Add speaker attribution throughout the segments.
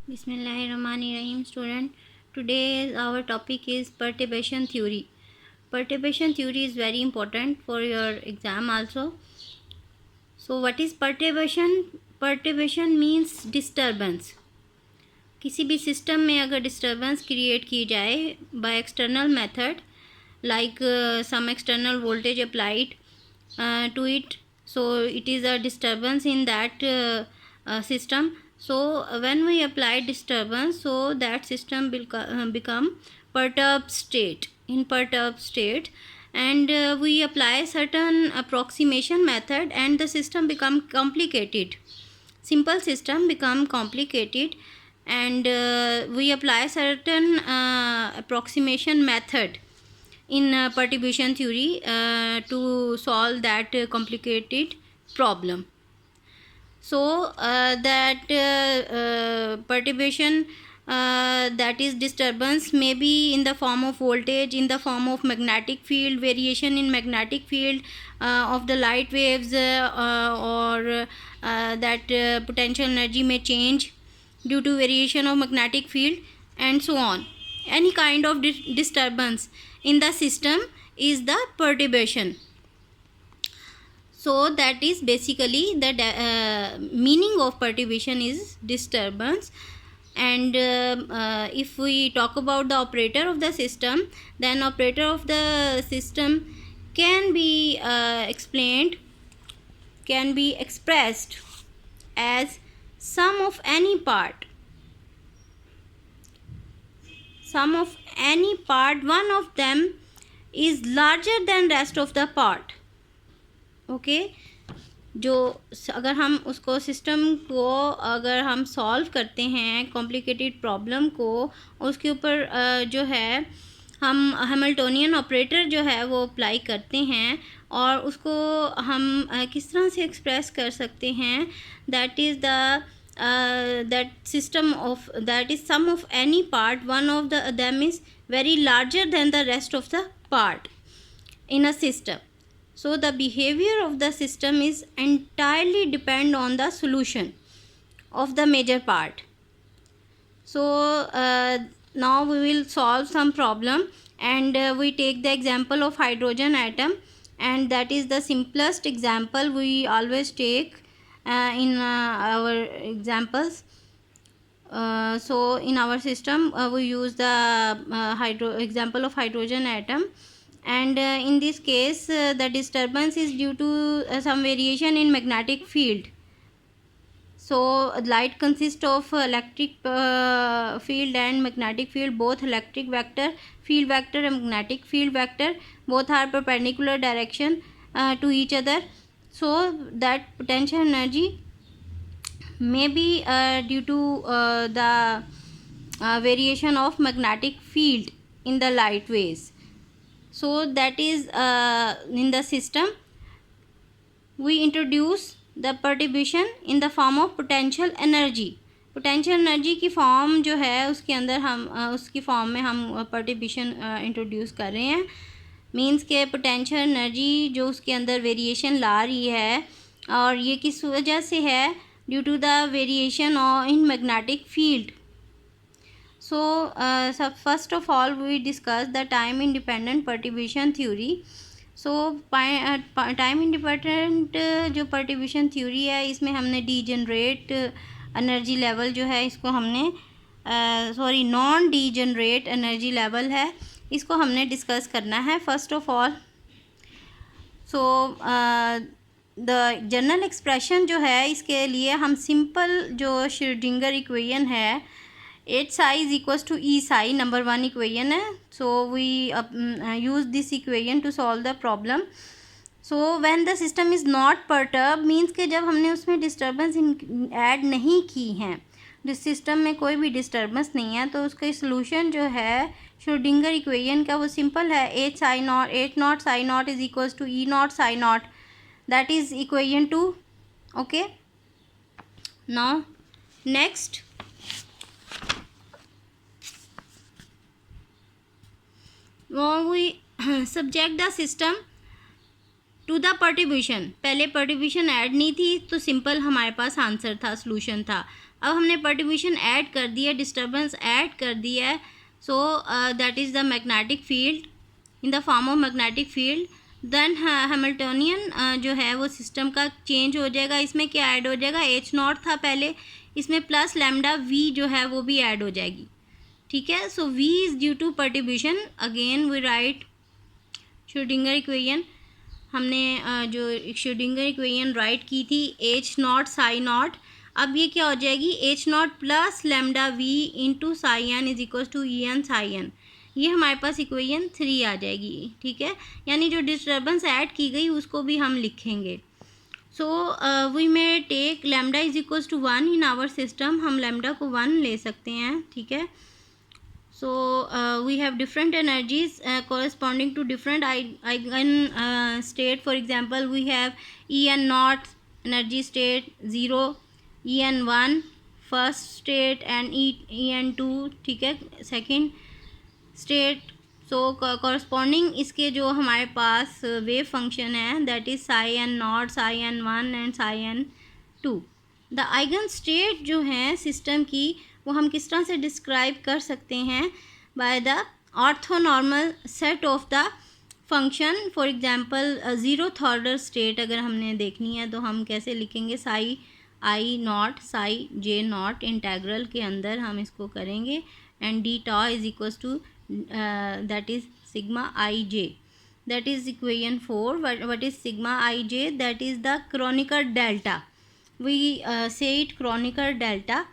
Speaker 1: Bismillahirrahmanirrahim, student. Today our topic is perturbation theory. Perturbation theory is very important for your exam also. So what is perturbation? Perturbation means disturbance. किसी भी system में अगर disturbance create की जाए by external method like some external voltage applied to it, so it is a disturbance in that system. So when we apply disturbance, so that system will become perturbed state, in perturbed state, and we apply certain approximation method and the system become complicated. Simple system become complicated, and we apply certain approximation method in perturbation theory to solve that complicated problem. So that perturbation, that is disturbance, may be in the form of voltage, in the form of magnetic field, variation in magnetic field of the light waves, or that potential energy may change due to variation of magnetic field, and so on. Any kind of disturbance in the system is the perturbation. So that is basically the meaning of perturbation is disturbance. And if we talk about the operator of the system, then operator of the system can be expressed as sum of any part. Sum of any part, one of them is larger than rest of the part. Okay जो अगर हम उसको system को अगर हम solve करते हैं complicated problem को, उसके ऊपर जो है हम हैमिल्टोनियन ऑपरेटर जो है वो अप्लाई करते हैं, और उसको हम किस तरह से एक्सप्रेस कर सकते हैं, that is the that system of that is sum of any part, one of them is very larger than the rest of the part in a system. So the behavior of the system is entirely depend on the solution of the major part. So now we will solve some problem, and we take the example of hydrogen atom, and that is the simplest example we always take in our examples. So in our system we use the example of hydrogen atom, and in this case the disturbance is due to some variation in magnetic field. So light consists of electric field and magnetic field, both electric vector field vector and magnetic field vector, both are perpendicular direction to each other. So that potential energy may be due to the variation of magnetic field in the light waves. So that is in the system we introduce the perturbation in the form of potential energy. Potential energy की form जो है उसके अंदर हम उसकी form में हम perturbation introduce कर रहे हैं. मींस के पोटेंशियल एनर्जी जो उसके अंदर वेरिएशन ला रही है, और ये किस वजह से है, due to the variation in magnetic field. So first of all we discuss the time independent perturbation theory. So time independent जो perturbation theory है, इसमें हमने डीजनरेट एनर्जी लेवल जो है इसको हमने नॉन डीजनरेट एनर्जी लेवल है, इसको हमने डिस्कस करना है first of all. So the general expression जो है इसके लिए हम सिंपल जो श्रोडिंगर इक्वेशन है, H psi is equals to E psi, number 1 equation है. So we use this equation to solve the problem. So when the system is not perturb means के जब हमने उसमें डिस्टर्बेंस ऐड नहीं की हैं, जिस सिस्टम में कोई भी डिस्टर्बेंस नहीं है, तो उसका सोल्यूशन जो है श्रोडिंगर इक्वेशन का वो सिंपल है. H not psi naught is equals to E naught psi naught, that is equation 2. Okay, now next we subject the system to the perturbation. पहले perturbation ऐड नहीं थी तो सिंपल हमारे पास आंसर था, solution था. अब हमने परटिब्यूशन ऐड कर दिया, डिस्टर्बेंस ऐड कर दिया है, so that is the magnetic field in the form of magnetic field. Then Hamiltonian जो है वो सिस्टम का चेंज हो जाएगा। इसमें क्या ऐड हो जाएगा, एच नॉट था पहले, इसमें प्लस लैम्डा वी जो है वो भी ऐड हो जाएगी, ठीक है। So we is due to perturbation. Again we write Schrodinger equation. हमने जो श्रोडिंगर इक्वेशन राइट की थी, एच नॉट साई नॉट, अब ये क्या हो जाएगी, H naught plus lambda V into psi n is equal to E n psi n. ये हमारे पास इक्वेशन 3 आ जाएगी, ठीक है। यानी जो डिस्टर्बेंस ऐड की गई उसको भी हम लिखेंगे। So we may take lambda is equal to 1 in our system. हम लैम्डा को 1 ले सकते हैं, ठीक है। So we have different energies corresponding to different eigen state. For example, we have En naught energy state 0, En1 first state and En2, ठीक है, second state. So corresponding इसके जो हमारे पास वेव फंक्शन है, that is psi n naught, psi n1 and psi n2. The eigen state जो हैं system की वो हम किस तरह से डिस्क्राइब कर सकते हैं, by the orthonormal set of the function. For example zeroth order state अगर हमने देखनी है तो हम कैसे लिखेंगे, psi I not psi J not integral के अंदर हम इसको करेंगे, and D tau is equals to that is sigma I J, that is equation 4. What is sigma ij? That is the Kronecker delta. We say it Kronecker delta.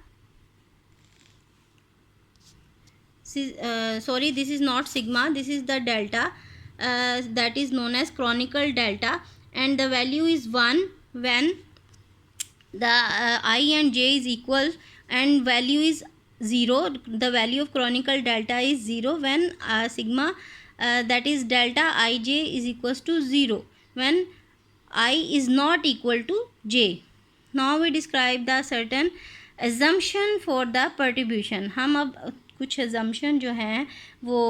Speaker 1: Sorry, this is not sigma, this is the delta, that is known as Kronecker delta, and the value is 1 when the I and j is equal, and value is 0. The value of Kronecker delta is 0 when sigma that is delta ij is equals to 0 when I is not equal to j. Now we describe the certain assumption for the perturbation. हम अब कुछ assumption जो हैं वो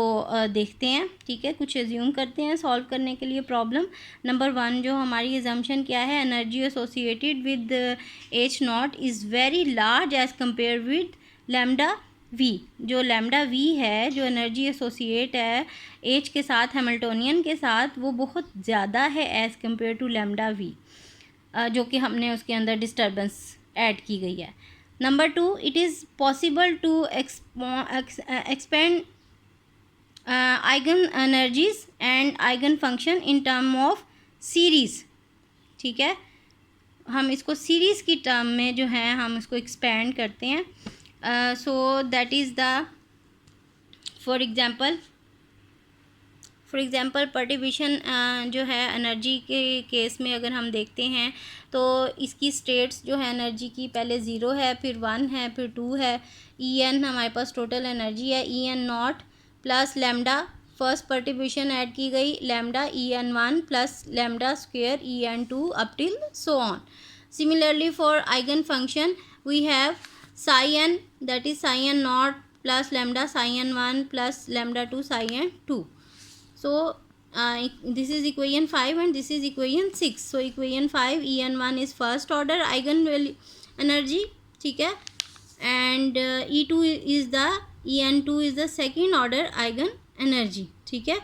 Speaker 1: देखते हैं, ठीक है, कुछ assume करते हैं सॉल्व करने के लिए प्रॉब्लम। नंबर 1 जो हमारी assumption क्या है, energy associated with H naught is very large as compare with lambda V. जो लैम्डा वी है, जो एनर्जी एसोसिएट है एच के साथ, हैमिल्टोनियन के साथ, वो बहुत ज़्यादा है as compare to lambda V, जो कि हमने उसके अंदर डिस्टर्बेंस ऐड की गई है। Number 2, it is possible to expand eigen energies and eigen function in term of series, ठीक है। हम इसको सीरीज़ की टर्म में जो है हम इसको एक्सपेंड करते हैं। So that is the for example परटिब्यूशन जो है एनर्जी के केस में अगर हम देखते हैं तो इसकी स्टेट्स जो है एनर्जी की, पहले 0 है, फिर 1 है, फिर 2 है। ई एन हमारे पास टोटल एनर्जी है, E N not plus lambda, first perturbation add की गई lambda E N 1 plus lambda square E N 2 up till so on. Similarly for eigen function we have psi n, that is psi n naught plus lambda psi n 1 plus lambda 2 psi n 2. So this is equation 5 and this is equation 6. So equation 5 E n 1 is first order eigen value energy, ठीक है, and E 2 is the E n 2 is the second order eigen energy, ठीक है।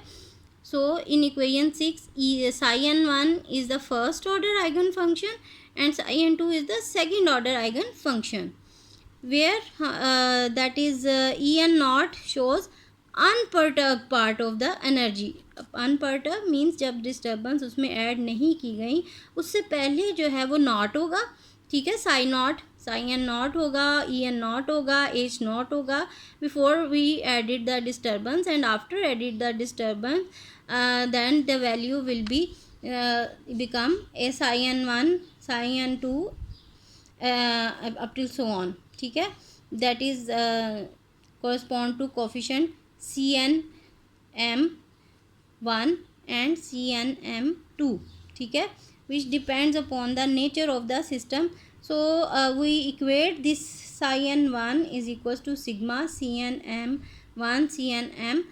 Speaker 1: So in equation 6 psi n 1 is the first order eigen function and psi n 2 is the second order eigen function, where that is E n naught shows unperturbed part of the energy. Unperturbed means जब disturbance उसमें add नहीं की गई, उससे पहले जो है वो नॉट होगा, ठीक है, psi naught, psi N naught होगा, ई एन नॉट होगा, एच नॉट होगा before we added the disturbance, and after added the disturbance then the value will be become a psi n 1 psi n 2 up till so on, ठीक है। That is correspond to coefficient C n m 1 and C n m 2, ठीक है, which depends upon the nature of the system. So we equate this psi n 1 is equals to sigma C n m 1 C n m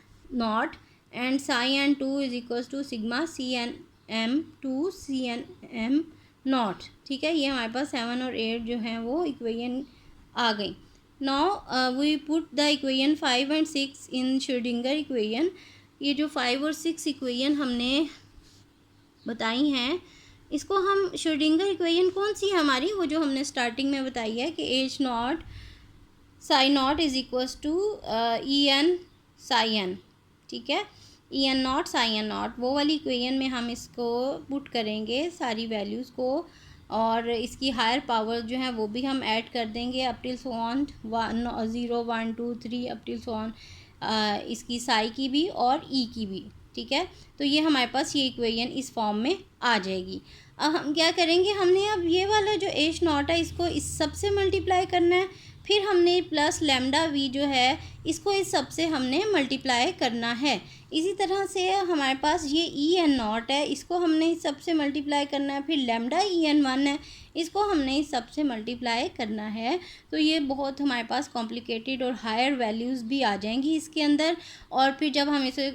Speaker 1: naught and psi n 2 is equals to sigma C n m 2 C n m naught, ठीक है। ये हमारे पास 7 और 8 जो हैं वो equation आ गई. Now we put the equation 5 and 6 in Schrodinger equation. ये जो 5 और 6 इक्वेशन हमने बताई हैं, इसको हम श्रोडिंगर इक्वेशन कौन सी है हमारी, वो जो हमने स्टार्टिंग में बताई है कि H not psi naught is equals to E n psi n. ठीक है, E N not psi N naught, वो वाली इक्वेशन में हम इसको पुट करेंगे सारी वैल्यूज़ को, और इसकी हायर पावर जो है वो भी हम ऐड कर देंगे up till so on 0 1 2 3 up till so on, इसकी साई की भी और ई की भी. ठीक है, तो ये हमारे पास ये इक्वेशन इस फॉर्म में आ जाएगी. अब हम क्या करेंगे, हमने अब ये वाला जो एच नॉट है इसको इस सब से मल्टीप्लाई करना है, फिर हमने प्लस लैम्डा वी जो है इसको इस सब से हमने मल्टीप्लाई करना है. इसी तरह से हमारे पास ये ई एन नॉट है, इसको हमने इस सब से मल्टीप्लाई करना है, फिर लैम्डा ई एन वन है, इसको हमने इस सब से मल्टीप्लाई करना है. तो ये बहुत हमारे पास कॉम्प्लिकेटेड और हायर वैल्यूज़ भी आ जाएंगी इसके अंदर, और फिर जब हम इसे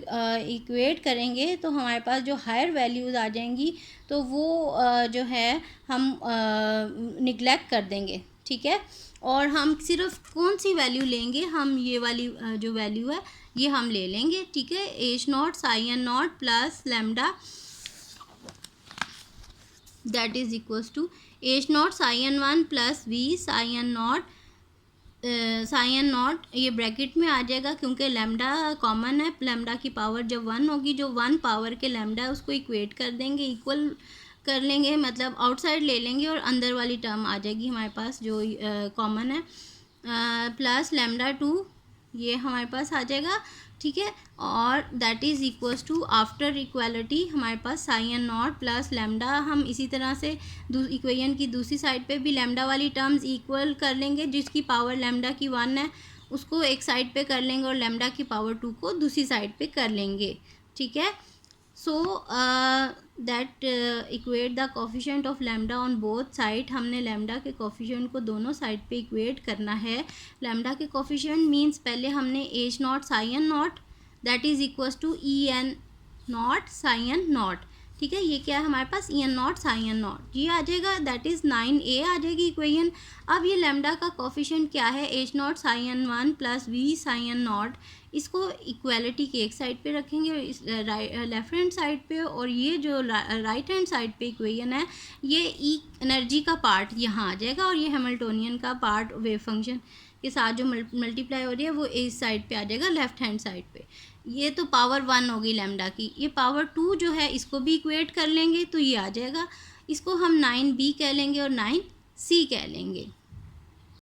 Speaker 1: इक्वेट करेंगे तो हमारे पास जो हायर वैल्यूज़ आ जाएंगी तो वो जो है हम निगलेक्ट कर देंगे. ठीक है, और हम सिर्फ कौन सी वैल्यू लेंगे, हम ये वाली जो वैल्यू है ये हम ले लेंगे. ठीक है, H not psi N not plus lambda that is equals to H not psi n one plus V psi N not psi N not, ये ब्रैकेट में आ जाएगा क्योंकि लैम्डा कॉमन है. लैम्डा की पावर जब 1 होगी, जो 1 पावर के लैम्डा है उसको इक्वेट कर देंगे, इक्वल कर लेंगे, मतलब आउटसाइड ले लेंगे और अंदर वाली टर्म आ जाएगी हमारे पास जो कॉमन है, प्लस लैम्डा 2 ये हमारे पास आ जाएगा. ठीक है, और that is equals to after equality हमारे पास psi N not plus lambda. हम इसी तरह से इक्वेशन की दूसरी साइड पे भी लैम्डा वाली टर्म्स इक्वल कर लेंगे, जिसकी पावर लैम्डा की 1 है उसको एक साइड पे कर लेंगे और लैम्डा की पावर 2 को दूसरी साइड पे कर लेंगे. ठीक है, so that equate the coefficient of lambda on both side. हमने लैम्डा के कोफिशिएंट को दोनों साइड पे इक्वेट करना है. लैम्डा के कोफिशिएंट मींस पहले हमने H not psi N not that is equals to E N not psi N not. ठीक है, ये क्या है हमारे पास, E N not psi N not, ये आ जाएगा, दैट इज़ 9a आ जाएगी इक्वेशन. अब ये लैम्डा का कोफिशिएंट क्या है, H not psi n one plus V psi N naught, इसको इक्वालिटी के एक साइड पे रखेंगे लेफ्ट हैंड साइड पे, और ये जो राइट हैंड साइड पे इक्वेशन है ये ई एनर्जी का पार्ट यहाँ आ जाएगा, और ये हैमिल्टोनियन का पार्ट वेव फंक्शन के साथ जो मल्टीप्लाई हो रही है वो इस साइड पे आ जाएगा लेफ्ट हैंड साइड पे. ये तो पावर 1 होगी लैम्डा की, ये पावर 2 जो है इसको भी इक्वेट कर लेंगे तो ये आ जाएगा, इसको हम 9b कह लेंगे और 9c कह लेंगे.